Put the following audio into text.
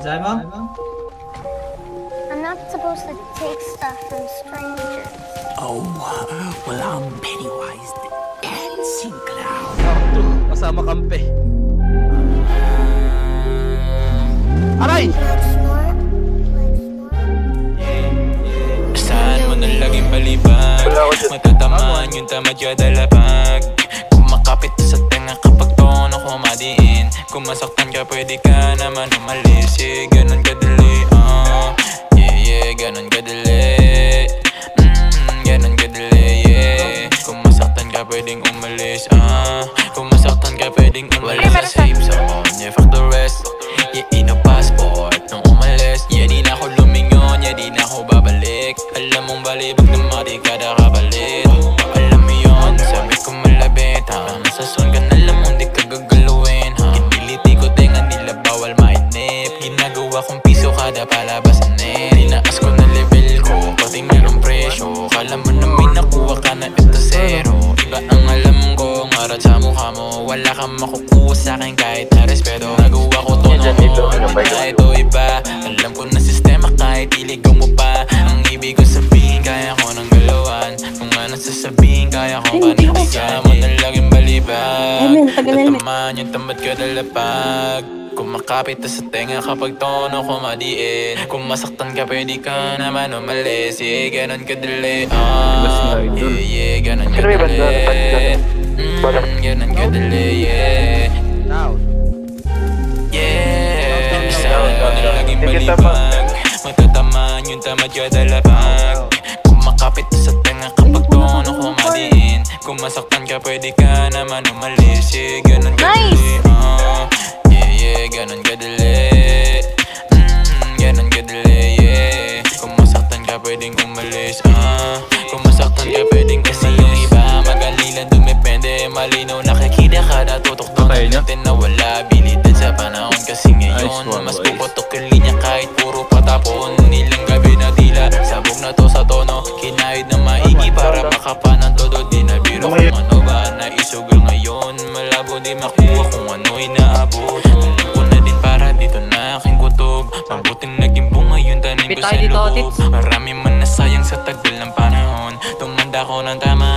Sabi mo? I'm not supposed to take stuff from strangers. Oh, well, I'm Pennywise the Dancing Clown. Arto, kasama kampe. Aray! Let's snort. Saan mo na laging palibag? Matatamaan yung tamad yada lapag. Kumakapit sa tenga kapag tono kumadiin. Kung masaktan ka pwede ka naman umalis. Yeah, ganun kadali, yeah, ganun kadali. Ganun kadali, yeah. Kung masaktan ka pwedeng umalis, kung masaktan ka pwedeng umalis. Sa safe zone, yeah, fuck the rest. Yeah, ino passport nung umalis. Yeah, di na ako lumingon, yeah, di na ako babalik. Alam mong balibag na mati kada kapalit. Alam mo yun, sabi ko malabit, nasa son ka na lang mong di ka gagaluin, kiniliti ko tenga nila bawal mainip. Ginagawa kong piso kada palabas na tinaas ko na level ko, pati merong presyo. Kala mo na may nakuha ka na ito zero. Iba ang alam ko, marat sa mukha mo. Wala kang makukuha sa'kin kahit na respeto. Nagawa ko to noon, na ito iba. Alam ko na sistema kahit iligaw mo pa. Ang ibig ko sabihin, kaya ko nang galawan. Kung ano sasabihin, kaya kong panibigan. Mo na laging balibag. Tatamaan yung tamad ka dalapag. Kumakapit sa tenga kapag tono kumadiin. Kung masaktan ka pwede ka naman umalis. Yeah, ganun kadali, yeah, ganun kadali. Ganun kadali, yeah. Yeah, saan na laging balibag. Matatamaan yung tamad ka dalapag. Kumakapit sa tenga kapag tono kumadiin. Kung masaktan ka pwede ka naman umalis. Yeah, ganun kadali, yeah, ganun kadali. Ganun kadali, yeah. Kung masaktan ka pwedeng umalis, kung masaktan ka pwedeng kasi yung iba magalila dumepende. Malinaw nakikita kada tutok-tok natin na wala abilidad sa panahon. Kasi ngayon mas puputok yung linya kahit puro patapon. Nilang gabi na tila sabog na to sa tono. Kinahid na maigi para makapanan todo. Di na biro kung ano ba na isugal ngayon. Malabo di makuha kung ano inaabot. Alam ko na din para dito na aking kutob. Mabuting naging bunga yung tanim ko sa loob. Marami man nasayang sa tagal ng panahon. Tumanda ko ng tama